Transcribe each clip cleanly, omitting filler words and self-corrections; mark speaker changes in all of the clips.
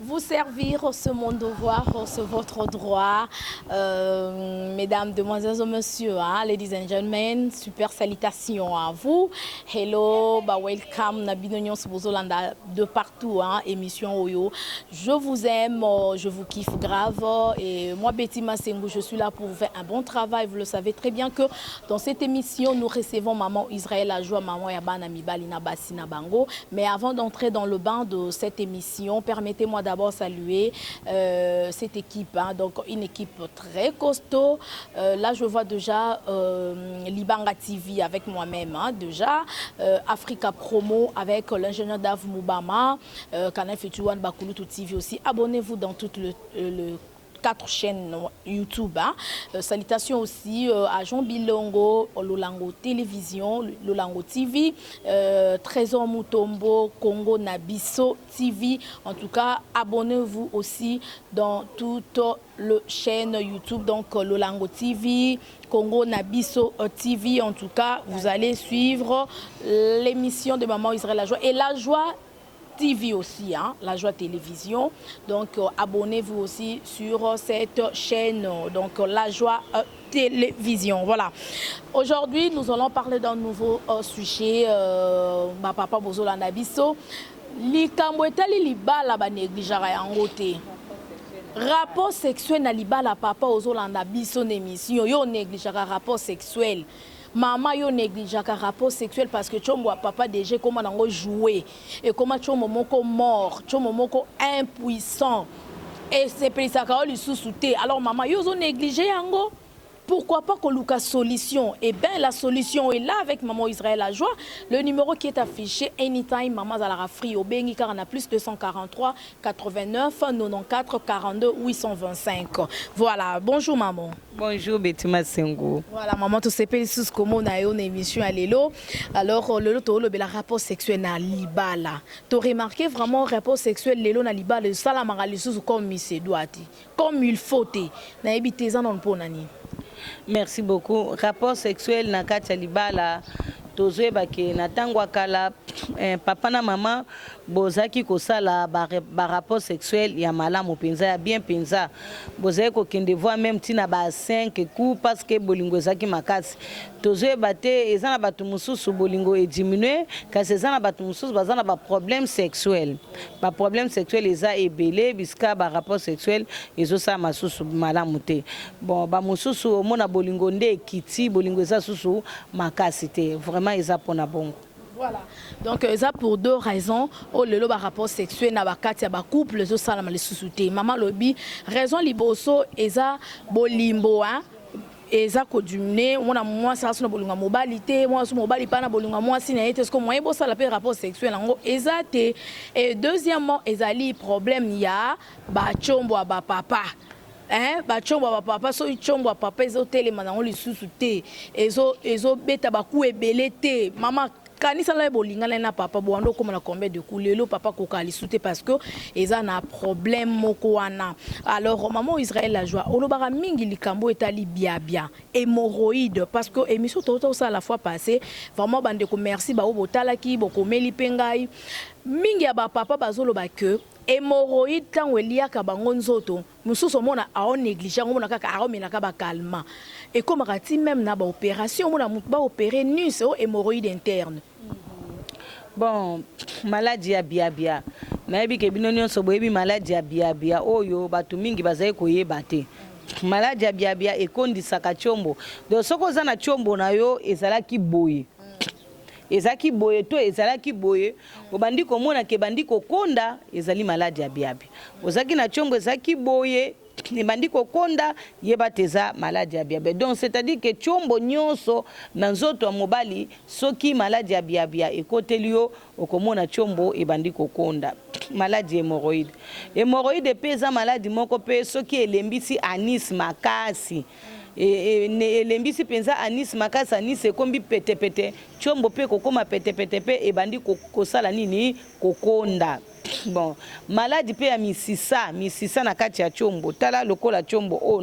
Speaker 1: vous servir, c'est mon devoir, c'est votre droit. Mesdames, demoiselles et messieurs, hein, ladies and gentlemen, super salutations à vous. Hello, welcome, Nabinonion Sobozolanda de partout, hein, émission Oyo. Je vous aime, je vous kiffe grave. Et moi, Betty Massengou, je suis là pour vous faire un bon travail. Vous le savez très bien que dans cette émission, nous recevons Maman Israël Ajoa, Maman Yabana Mibalina Bassina Bango. Mais avant d'entrer dans le bain de cette émission, permettez-moi d'abord saluer cette équipe, hein, donc une équipe très costaud. Là, je vois déjà Libanga TV avec moi-même, hein, déjà Africa Promo avec l'ingénieur Dav Moubama, Canal Fetuan Bakulutu TV aussi. Abonnez-vous dans tout le 4 chaînes YouTube. Hein. Salutations aussi à Jean Bilongo, Lolango Télévision, Lolango TV, Trésor Mutombo, Congo Nabiso TV. En tout cas, abonnez-vous aussi dans toute la chaîne YouTube, donc Lolango TV, Congo Nabiso TV. En tout cas, vous allez suivre l'émission de Maman Israël La Joie et La Joie TV aussi, hein, La Joie Télévision. Donc, abonnez-vous aussi sur cette chaîne, donc La Joie Télévision. Voilà. Aujourd'hui, nous allons parler d'un nouveau sujet. Ma papa Bozolanda Biso. Likambo etali libala ba négligera yango te. Rapport sexuel na libala papa Ozolanda Biso n'émission. Yo négligera rapport sexuel. Maman yo négligeaka rapport sexuel parce que chombo papa déjà comment nango jouer et comment chombo moko mort, chombo moko impuissant et c'est pelisaka o lisusu te. Alors maman yo zo négliger yango. Pourquoi pas qu'on loue solution? Eh bien, la solution est là avec Maman Israël La Joie. Le numéro qui est affiché, anytime, Maman Zalara Free, au Bengi, car on a plus 243 89 94 42 825. Voilà, bonjour maman.
Speaker 2: Bonjour Betty Massengou.
Speaker 1: Voilà, maman, tout ce pays sous comment on a eu une émission à l'élo. Alors, le rapport sexuel na libala. Tu as remarqué vraiment rapport sexuel l'élo na libala, le salamara sous comme il doit, comme il faut. Na ebité ça non ponani.
Speaker 2: Merci beaucoup. Rapport sexuel na katia libala tozwe bake na tangwa kala papa na mama bozaki kosala ba rapport sexuel ya malamu penza ya bien penza bozaki kokende voir même tina ba 5 coups parce que bolingo ezaki makasi tozwe bate ezana batu mususu bolingo e diminuer kasi ezana batu mususu bazana ba problème sexuel eza ebele biska ba rapport sexuel ezosa masusu malamu te bon ba mususu omona bolingo nde kiti bolingo eza susu makasi te vraiment eza pona bongo.
Speaker 1: Voilà. Donc, ça pour deux raisons. Oh, le rapport sexuel na bakati ba couple zo sala mali susute. Maman lobi raison liboso eza bolimbo hein. Eza ko dumné mona moi ça so bolunga mobilité moi so mobali pa na bolunga moi si na ete ce que moi bo sala pe rapport sexuel ngo eza te. Et deuxièmement ezali problème ya ba chombo ba papa. Hein, ba chombo ba papa so chombo ba papa ezo telema na ngo lisusu te. Ezo beta ba ku ebele te. Maman kanisa la bolingana na papa boando comme na combien de coups lelo papa kokali souté parce que eza na problème moko wana. Alors maman Israël La Joie olobara mingi likambo etali bien hémorroïde parce que émission toto ça la fois passée vraiment bande ko merci ba obotalaki bokomeli pengai mingi ya ba papa bazoloba que hémorroïde quand eliaka bango nzoto mususu mona a négliger mona kaka a menaka ba calmant et comme rati même na ba opération mona ba opérer nu c'est hémorroïde interne.
Speaker 2: Bon, maladie ya biabia. Na yebi ke binonyo so boyebi maladie ya biabia oyo batu mingi bazaye koyeba te. Maladie ya biabia ekondisaka chombo. Donc soko za na chombo na yo ezalaki boye. Ezaki boye to ezalaki boye obandi komona ke bandi kokonda ezali maladie ya biabia. Ozaki na chombo ezaki boye ne bandi kokonda yeba teza maladie ya biabia. Donc c'est-à-dire que chombo nyonso na nzoto ya mobali soki maladie ya biabia ekotelio okomona chombo ebandi kokonda. Maladie hémorroïde. Hémorroïde pesa maladie moko pe soki elembisi anis makasi. Elembisi penza anis makasi anis ekombi pete chombo pe kokoma pete pe ebandi kosala nini kokonda. Bon, maladie pe ya misisa na kati ya chombo tala lokola chombo o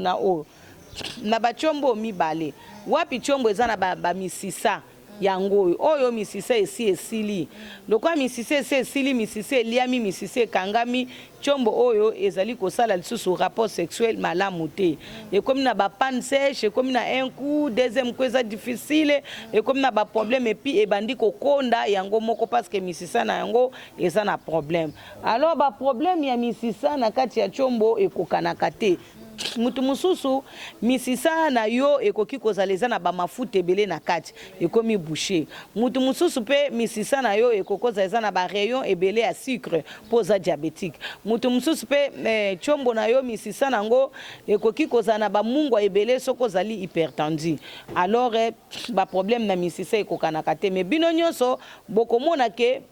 Speaker 2: na ba chombo mibale wapi chombo eza na ba misisa yango oyo misisa esi esili lokwa misisa esi esili misisa eliami misisa ekangami chombo oyo ezali kosala lisusu rapport sexuel malamu te ekomi na ba panne sèche ekomi na un coup deuxième coup eza difficile ekomi na ba problème epi ebandi kokonda yango moko parce que misisa na yango eza na problème alors ba problème ya misisa na kati ya chombo ekokanaka te mutu mususu misisa na yo ekoki kozala eza na bamafuta ebele na kati ekomi boucher mutu mususu pe misisa na yo ekokoza eza na ba rayon ebele ya sucre poza diabétique mutu mususu pe chombo na yo misisa nango ekoki kozala na bamungwa ebele soko ozali hypertendu alors ba problème na misisa ekokanaka te mais bino nyonso bokomona ke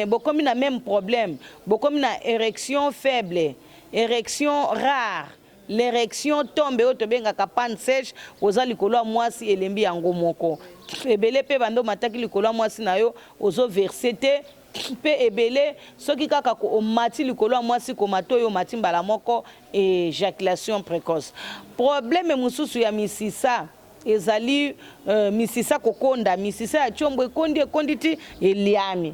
Speaker 2: bokomi na même problème bokomi na érection faible érection rare l'érection tombe oto bengaka panne sèche oza likolo ya mwasi elembi yango moko ebele pe bando mataki likolo ya mwasi na yo ozo verser te pe ebele soki kaka omati likolo ya mwasi komata oyo omati mbala moko éjaculation précoce problème mosusu ya misisa ezali misisa kokonda misisa ya chombo ekondi ti eliami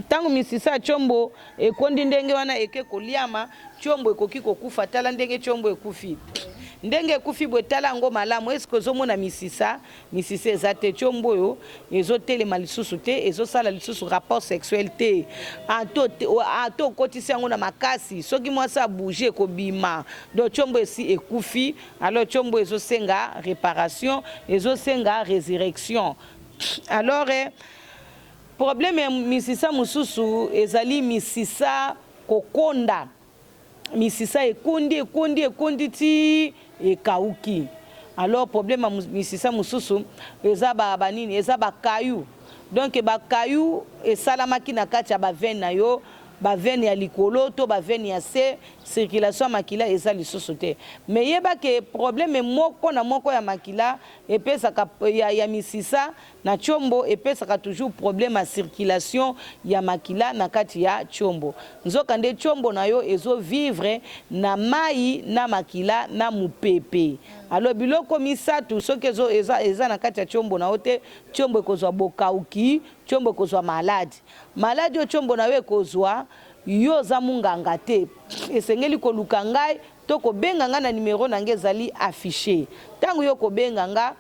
Speaker 2: tango misisa ya chombo ekondi ndenge wana eke koliama chombo ekoki kokufa tala ndenge chombo ekufi ndenge ekufi bwe tala yango malamu eske ozomona misisa eza te chombo oyo ezotelema lisusu te ezosala lisusu rapport sexuel te ato okotisi yango na makasi soki mwasi abouge ekobima donc chombo esi ekufi alors chombo ezosenga réparation ezosenga résurrection alors problème ya misisa mosusu ezali misisa kokonda misisa ekondi ti ekauki alors problème ya misisa mosusu eza banini eza bakayu donc bakayu esalamaki na kati ya bavene na yo bavene ya likolo to bavene ya se circulation ya makila eza lisusu te mais yeba ke problème moko na moko ya makila epesaka ya misisa na chombo epesaka toujours problème ya circulation ya makila na kati ya chombo nzoka nde chombo na yo ezo vivre na mai na makila na mupepe alors biloko misatu soki eza na kati ya chombo na yo te chombo ekozwa bokauki chombo ekozwa maladi oyo chombo na yo ekozwa yo za munganga te esengeli koluka ngai to kobenga nga na numero na nge ezali affiché tango yo kobenga nga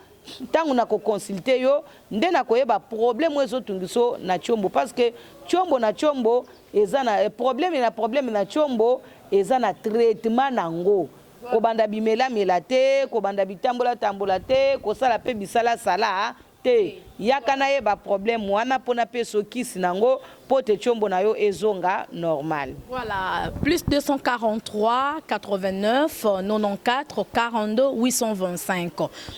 Speaker 2: tango na koconsulte yo nde na koyeba problème ezotungiso na chombo parce que chombo na chombo eza na problème na chombo eza na traitement nango kobanda bimela te kobanda bitambola te kosala pe bisala sala te yaka na yeba problème wana pona pe sokisi nango pote chombo na yo ezonga normal.
Speaker 1: Voilà, plus 243 89 94 42 825.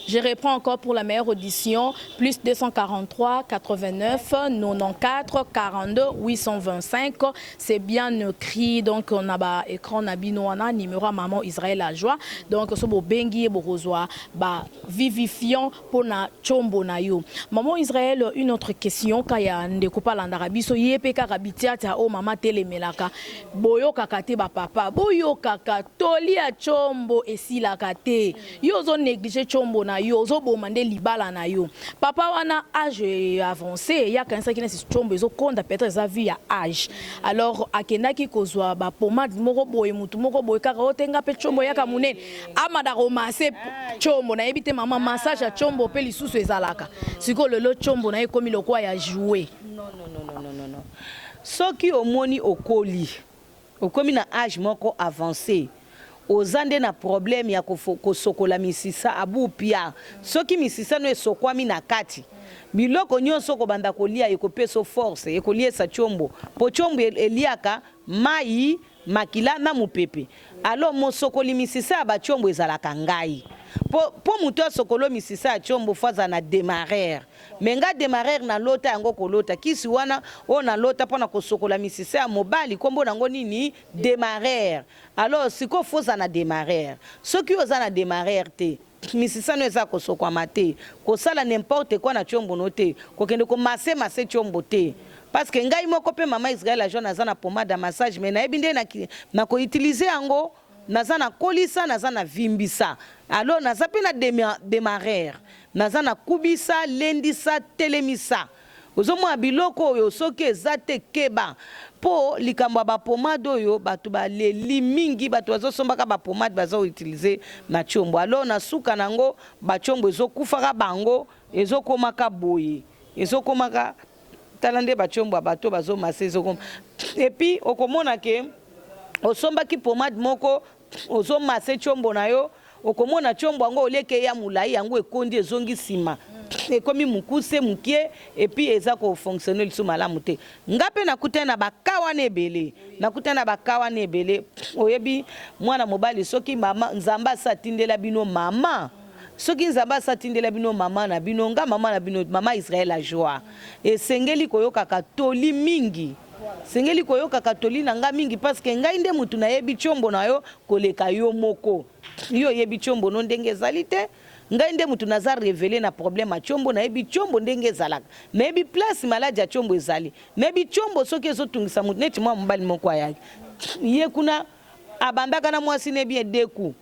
Speaker 1: Je reprends encore pour la meilleure audition, plus 243 89 94 42 825. C'est bien écrit, donc on a ba écran nabinoana numéro à maman Israël à joie. Donc so bo bengi bo rozwa ba vivifiant pour na chombo na yo. Maman Israël, une autre question kaya ndeko pala ndarabiso yepe kaka bitiata o mama telemelaka boyo kaka te ba papa boyo kaka toli ya chombo esilaka te yo zo négliger chombo na yo zo bomande libala na yo papa wana âge avancé ya kanisa kina si chombo zo konda peut-être sa vie ya âge alors akendaki kozwa ba pomade moko boye mutu moko boye kaka otenga pe chombo ya kamunene amada romase chombo na ebite mama massage ya chombo pe lisusu ezalaka siko lelo chombo na ekomi lokwa ya jouer
Speaker 2: non soki omoni okomi na âge moko avancé ozande na problème ya kosokola misisa abupia soki misisa no esokwami na kati biloko nyonso kobanda kolia ekopeso force ekoliesa chombo po chombo eliaka mai makila na mupepe alors mosokoli misisa ba chombo ezalaka ngai po muto sokolo misisa ya chombo faza na démarrer menga démarrer na lota yango kolota kisi wana o na lota pona kosokola misisa ya mobali kombo nango nini démarrer alors siko foza na démarrer soki oza na démarrer te misisa no eza kosokwama te kosala n'importe quoi na chombo no te kokende ko masse chombo te parce que ngai moko pe mama Israël a jona za na pomade massage mais na ebi nde na ko utiliser yango naza na kolisa naza na vimbisa alors naza pe na démarrer naza na kubisa lendisa telemisa ozomwa biloko oyo soki eza te keba po likambo ya bapomade oyo bato baleli mingi bato bazosombaka bapomade bazoutilize na tshombo alors na suka nango batshombo ezokufaka bango ezokomaka boye ezokomaka tala nde batshombo ya bato bazomasa ezokoma epuis okomona ke osombaki pomade moko ozomasa tshombo na yo okomona tshombo yango oleke ya mulai yango ekondi ezongi nsima ekomi mukuse mukie epuis eza kofonctionne lisu malamu te nga mpe nakutani na bakawa na ebele nakutani na bakawa na ebele oyebi mwana mobali soki mama nzambe asatindela bino mama soki nzambe asatindela bino mama na bino nga mama na bino mama Israel a joie esengeli koyokaka toli mingi sengeli koyokaka toli na nga mingi parce que ngai nde mutu nayebi tshombo na yo koleka yo moko yo yebi tshombo no ndenge ezali te ngai nde mutu naza révélé na problème a tshombo nayebi tshombo ndenge ezalaka nayebi place maladi ya tshombo ezali nayebi tshombo soki ezotungisa mutu neti mwa mobali moko ayaki ye kuna abandaka na mwasi ne bien deku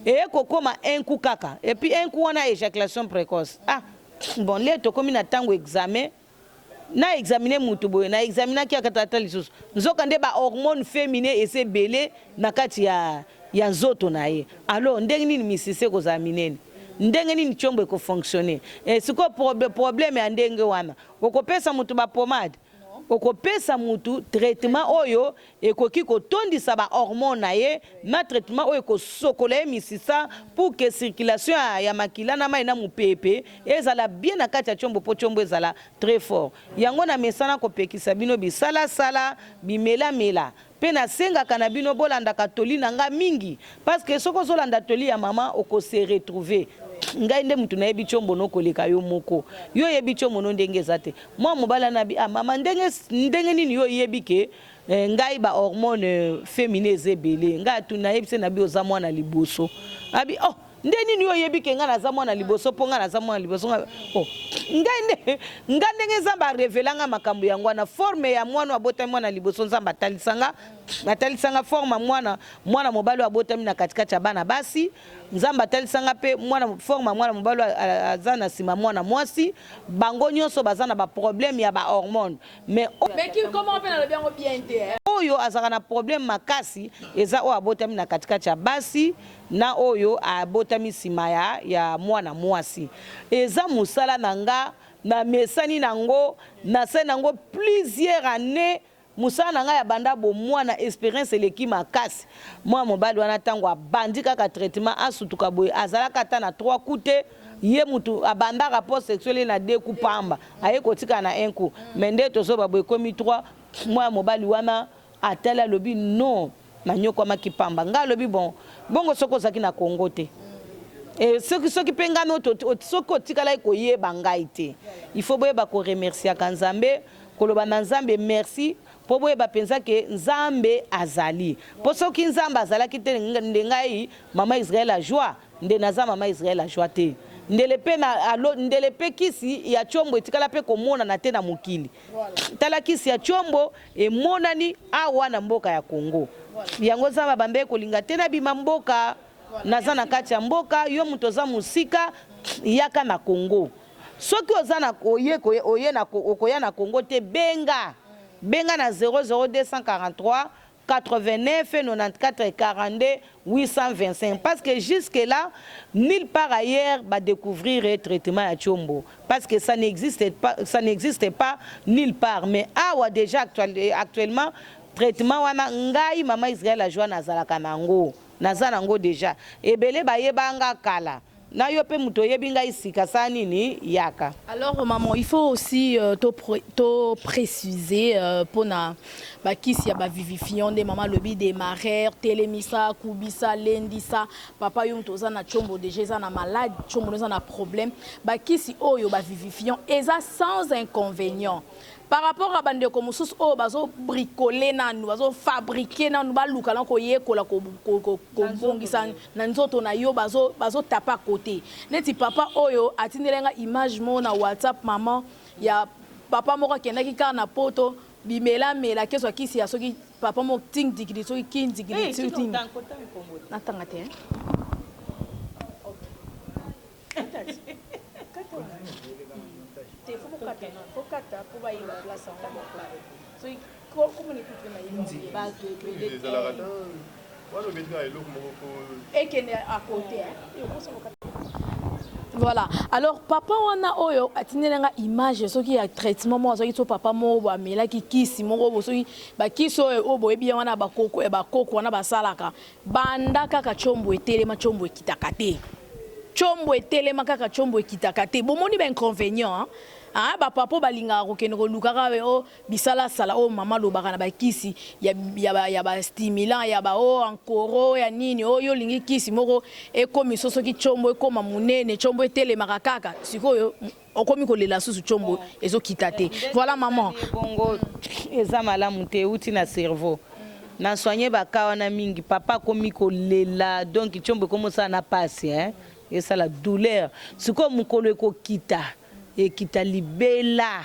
Speaker 2: eye kokoma un coup kaka et puis un coup wana éjaculation précoce ah bon le tokomi na ntango examen na examiner mutu boye na examinaki akatata lisusu nzoka nde bahormone féminin esebele na kati ya nzoto na ye alors ndenge nini misisi ekozala minene ndenge nini tshombo ekofonctionne sikoyo problème ya ndenge wana okopesa mutu bapomade okopesa mutu traitement oyo ekoki kotondisa bahormone na ye na traitement oyo ekosokola ye misisa pour que circulation ya makila na mai na mupepe ezala bien na kati ya tshombo mpo tshombo ezala très fort yango na mesana kopekisa bino bisalasala bimelamela mpe nasengaka na bino bolandaka toli na nga mingi parce que soki ozolanda toli ya mama okose retrouver ngai nde mutu nayebi tshombo nokoleka yo moko yo yebi tshombo no ndenge eza te mwa mobala nabi mama ndenge nini yo yebi ke ngai bahormone féminin eza ebele ngai atu nayebi se nabi oza mwana liboso abi oh nde nini yo yebi ke ngai naza mwana liboso mpo ngai naza mwana liboso oh ngai ndenge nzambe arevelanga makambo yango wana forme ya mwana abotami mwana liboso nzambe atalisanga forme mwana mobali abotami na katikati ya bana basi nzambe atalisanga mpe forme mwana mobali aza na nsima mwana mwasi bango nyonso baza na baproblème ya bahormone mais
Speaker 1: comment mpe nalobi yango bien te
Speaker 2: oyo azalaka na problème makasi eza oyo abotami na katikati ya basi na oyo abotami nsima ya mwana mwasi eza mosala na nga na mesani nango nasali nango plusieurs années musala na nga ya banda bo mwana expérience eleki makasi mwa mobali wana ntango abandi kaka traitement asutuka boye azalaka ata na 3 coups te ye mutu abanda rapport sexuel na 2 coups pamba aye kotika na 1 coup mais nde tozoba boye komi 3 mwa mobali wana atala lobi non na nyokwamaki pamba nga lobi bongo soko ozalaki na Congo te soki mpe ngami soki otikala koyeba ngai te il faut boyeba koremerciaka nzambe koloba na nzambe merci po boyeba mpenza ke nzambe azali po soki nzambe azalaki te nde ngai mama Israel a joie nde naza mama Israel a joie te ndele mpe kisi ya tshombo etikala mpe komonana te na mokili tala kisi ya tshombo emonani awa na mboka ya Congo yango nzambe bambe kolinga te na bima mboka naza na kati ya mboka yo mutu oza musika yaka na Congo soki oza na okoya na Congo te benga na 00243 89 94 42 825 parce que jusque là nulle part ailleurs va découvrir le traitement à tshombo parce que ça n'existe pas nulle part mais awa déjà actuellement traitement wana ngai mama Israel a joie nazalaka nango naza nango déjà ebele bayebanga kala na yo pe muto yebi ngai sika sa nini yaka.
Speaker 1: Alors maman, il faut aussi te préciser pour na ba kisi ya ba vivifiant de maman lobi des marères telemisa kubisa lendisa papa yo toza na tshombo déjà za na malade tshombo za na problème ba kisi oyo ba vivifiant eza sans inconvénient. Par rapport à bande comme sous oh bazo bricoler nanu bazo fabriquer nanu baluka lan ko yekola ko bongisa na nzoto na yo bazo tapa côté neti papa oyo atindelenga image mo na WhatsApp maman ya papa moko kendaki ka na poto bimela mela keso kisi ya soki papa mo ting digri so kin digri so ting natanga te te faut kata pour ba ila place en so comment ni kutu na yindi ba to et qui est à côté voilà alors papa wana oyo atinelanga image soki ya traitement mo soki so papa mo ba mela ki kisi mo bo soki ba kiso o bo ebi wana ba koko wana basalaka banda kaka chombo etelema chombo ekitaka te chombo etelema kaka chombo ekitaka te bomoni ba inconvénient ah ba papa balinga ko kene ko lukaka be o bisala sala o mama lobaka na ba kisi ya ba stimulant ya ba o encore ya nini o yo lingi kisi moko ekomi soso ki chombo ekoma munene chombo etelema kaka sikoyo okomi ko lela susu chombo ezo kitate voilà maman
Speaker 2: bongo eza malamu te uti na cerveau na soigner ba kawana mingi papa komi ko lela donc chombo komo ça na passe hein et ça la douleur siko mukolo ko kita et qui t'a libella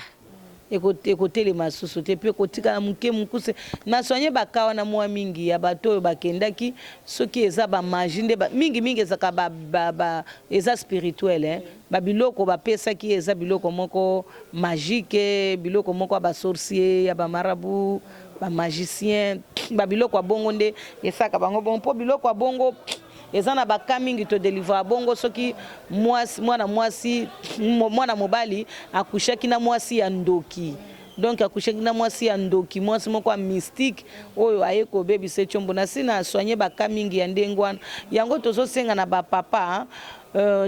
Speaker 2: écoutez les masusu te pe kotika na muke mukuse na soigner bakawa na mwa mingi ya bato bakendaki soki eza ba magie ba mingi ezaka ba eza spirituel hein ba biloko ba pesa ki eza biloko moko magique biloko moko ba sorcier ya ba marabout ba magicien ba biloko bongo nde esaka bango bon po biloko bongo ezana baka mingi to délivrer bongo soki mwana mobali akushaki na mwasi ya ndoki donc akushaki na mwasi ya ndoki mwasi moko mystique oyo ayeko bebise chombo na sina soigner baka mingi ya ndengwana yango tozo senga na ba papa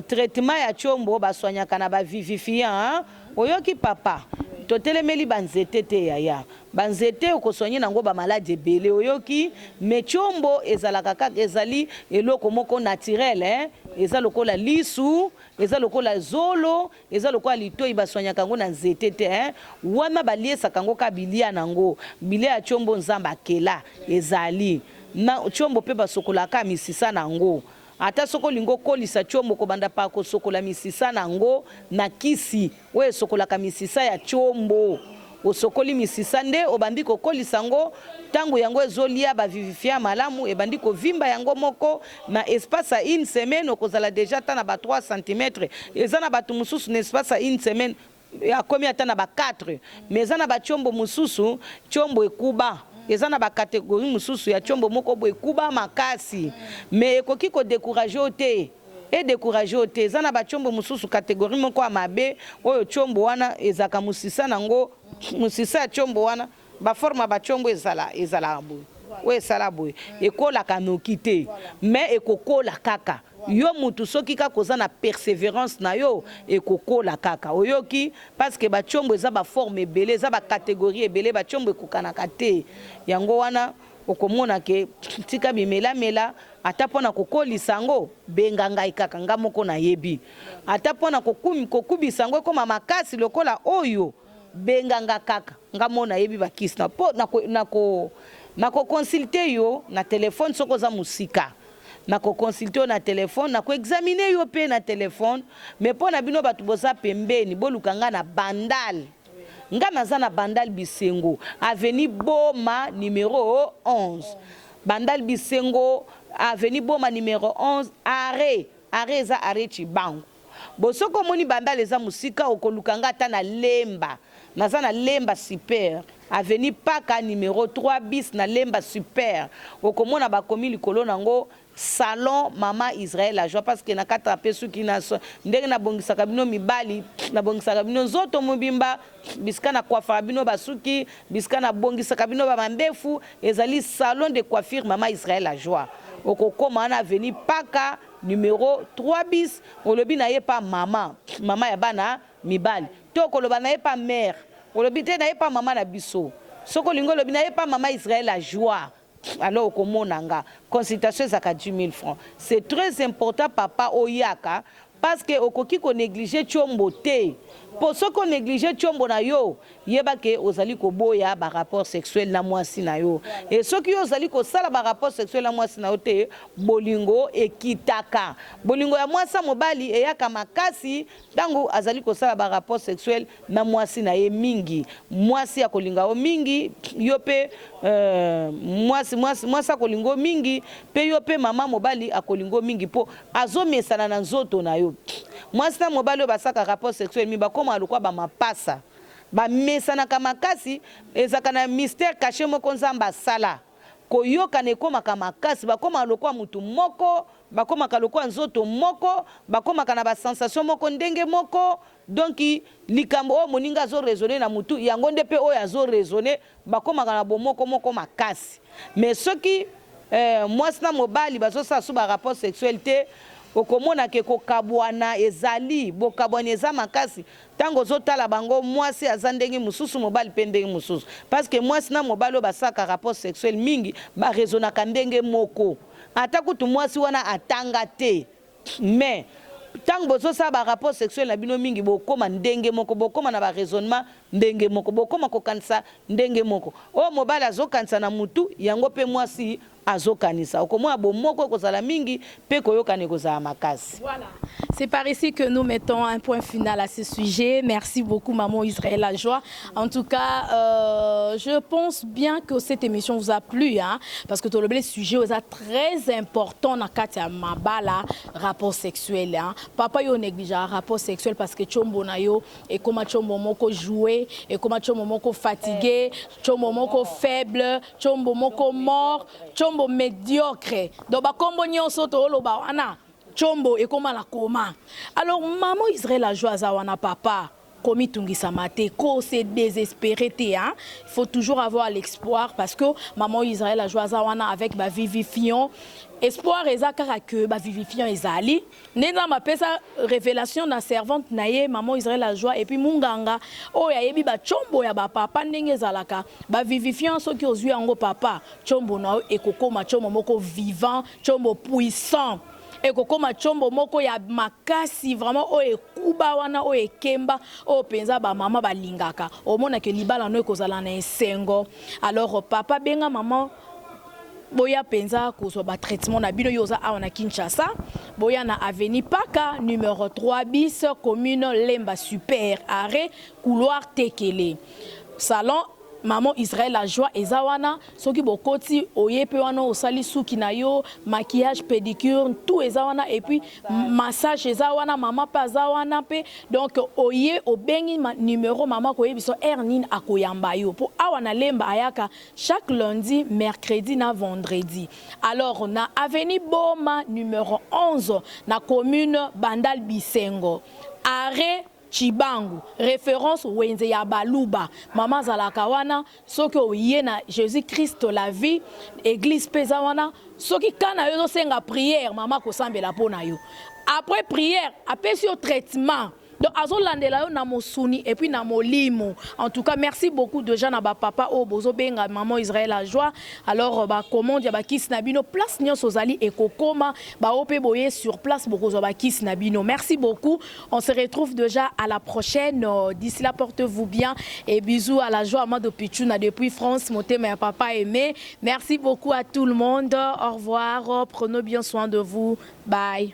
Speaker 2: traitement ya chombo ba soignaka na ba vivifiant oyoki papa totelemeli banzete te yaya banzete okosoigner nango ba maladie ebele oyoki me chombo ezalaka kaka ezali eloko moko naturel hein eza lokola lisu eza lokola zolo eza lokola litoi basoignaka ngo na nzete te hein wana baliesaka ngo ka bilia nango bilia ya chombo nzamba kela ezali na chombo pe basokolaka misisa nango ata soko lingo kolisa chombo ko banda pa ko sokola misisa nango na kisi we sokola ka misisa ya chombo osokoli misisa nde obandi ko kolisa ngo tango yango ezolia ba vivifia malamu ebandi ko vimba yango moko na espace à une semaine okozala déjà tana ba 3 cm ezana batu mususu na espace à une semaine ya komi atana ba 4 mais ezana ba chombo mususu chombo ekuba ezana ba catégorie mususu ya chombo moko bo ekuba makasi mais ekoki ko décourager ote et décourager ote ezana ba chombo mususu catégorie moko ya mabe oyo chombo wana ezaka musisa nango musisa chombo wana ba forma ba chombo ezala boy we esala boy ekola kanoki te mais ekokola kaka yo mutu soki ka koza na persévérance na yo ekokola kaka oyoki parce que ba chombo eza ba forme ebele eza ba catégorie ebele ba chombo ekokanaka te yango wana okomona ke tika bimela ata pona kokolisa ngo benga ngai kaka nga moko na yebi ata pona kokubisa ngo koma makasi lokola oyo benga nga kaka nga mona yebi bakisi na po nako consulter yo na téléphone soko za musika nako consulter na téléphone nako examiner yo pe na téléphone mais pona bino batu boza pembeni boluka nga na bandal nga naza na bandal Bisengo avenue Boma numéro 11 bandal Bisengo avenue Boma numéro 11 arrêt za arrêt Chibango bosoko moni bandal eza musika okoluka nga ta na lemba naza na lemba super avenue Paka numéro 3 bis na lemba super okomona bakomi likolo nango salon mama Israël la joie parce que na katrape suki na ndenge na bongisaka bino mibali na bongisaka bino nzoto mobimba bisika na coiffure bino basuki bisika na bongisaka bino ba mambefu ezali salon de coiffure mama Israël la joie okokoma na avenue Paka numéro 3 bis olobi na ye pa mama ya bana mibali to koloba na ye pa mère olobi te na ye pa mama na biso soko lingo olobi na ye pa mama Israël la joie. Alors comme consultation ezaka 10 000 francs c'est très important papa oyaka parce que okoki ko négliger chombo te. Pour ce qu'on néglige chombo na yo, yeba ke ozali ko boya ba rapport sexuel na mwasi na yo. Et ceux qui ozali ko sala ba rapport sexuel na mwasi na yo te, bolingo ekitaka. Bolingo ya mwasa mobali eyaka makasi tango azali ko sala ba rapport sexuel na mwasi na ye mingi. Mwasi akolinga o mingi, yo pe mwasi akolingo mingi, pe yo pe mama mobali akolingo mingi po azomesana na nzoto na yo. Mwasi na mobali basaka rapport sexuel mi bakoma alukwa ba mapasa. Ba mesana kamakasi ezaka na mystère caché moko nzamba sala. Koyoka nekoma kamakasi bakoma alukwa mutu moko, bakoma kalukwa nzoto moko, bakoma kana ba sensation moko ndenge moko. Donc likambo o moninga zo raisonner na mutu yango nde pe o ya zo raisonner bakoma kana bomoko moko makasi. Mais soki mwasi na mobali bazo sa su ba rapport sexuel te okomona ke kokabwana ezali bokabwana eza makasi tango zotala bango mwasi aza ndenge mususu mobali pe ndenge mususu parce que mwasi na mobali basaka rapport sexuel mingi ba raisonnaka ndenge moko ata kutu mwasi wana atanga te mais tango bozosa ba rapport sexuel na bino mingi bokoma ndenge moko bokoma na ba raisonnement ndenge moko bokoma kokanisa ndenge moko o mobali azokanisa na mutu yango pe mwasi azokanisa okomwa bomoko kozala mingi pe koyokane kozala makasi.
Speaker 1: Voilà. C'est par ici que nous mettons un point final à ce sujet. Merci beaucoup, Maman Israël Lajoie. En tout cas, je pense bien que cette émission vous a plu, hein, parce que tout le sujet est très important dans le mabala rapport sexuel. Hein. Papa yo néglige rapport sexuel parce que chombo na yo et comment chombo moko joué et comment chombo moko fatigué, chombo moko faible, chombo moko mort, chombo médiocre. Donc ba kombo nyonso to lo ba wana chombo et comment la coma. Alors maman Israël Lajoie zawana papa komi tungisa mate ko c'est désespéré hein. Il faut toujours avoir l'espoir parce que maman Israël Lajoie zawana avec ba vivifiant espoir ezaka que ba vivifiant ezali nena ma pesa révélation na servante naye maman Israël Lajoie et puis munganga o ya yebi ba chombo ya ba papa ndenge zalaka ba vivifiant soki ozui yango papa chombo na ekokoma chombo moko vivant chombo puissant et kokoma chombo moko ya makasi vraiment o ekuba wana o ekemba o penza ba mama balingaka o mona ke libala no ekozala na esengo alors papa benga maman boya penza kozwa ba traitement na bino yoza awa na Kinshasa boya na avenue Paka numéro 3 bis commune Lemba super arrêt couloir Tekele salon Maman Israël Lajoie ezawana soki bokoti oyepe wana osali suki na yo maquillage pédicure tout ezawana et puis massage ezawana maman pa zawana pe donc oye obengi numéro maman ko yebiso ernine akoyamba yo pour awana lemba ayaka chaque lundi mercredi na vendredi alors na avenue Boma numéro 11 na commune Bandal Bisengo arrêt Chibangu, référence Wenze ya Baluba, Maman Zalakawana, soki oye na Jésus-Christ la vie, église pezawana, soki kana yo senga prière, maman ko sambela pona yo. Après prière, après sur traitement. Donc, azolandela yo na mosuni et puis na molimo. En tout cas, merci beaucoup de gens na ba papa o bozo benga maman Israël Lajoie. Alors ba commande ya ba kis na bino place nyonso zali et kokoma ba opé boye sur place bokozo ba kis na bino. Merci beaucoup. On se retrouve déjà à la prochaine. D'ici là, portez-vous bien et bisous à la joie Amado Pichuna depuis France. Moté ma papa aimé. Merci beaucoup à tout le monde. Au revoir. Prenez bien soin de vous. Bye.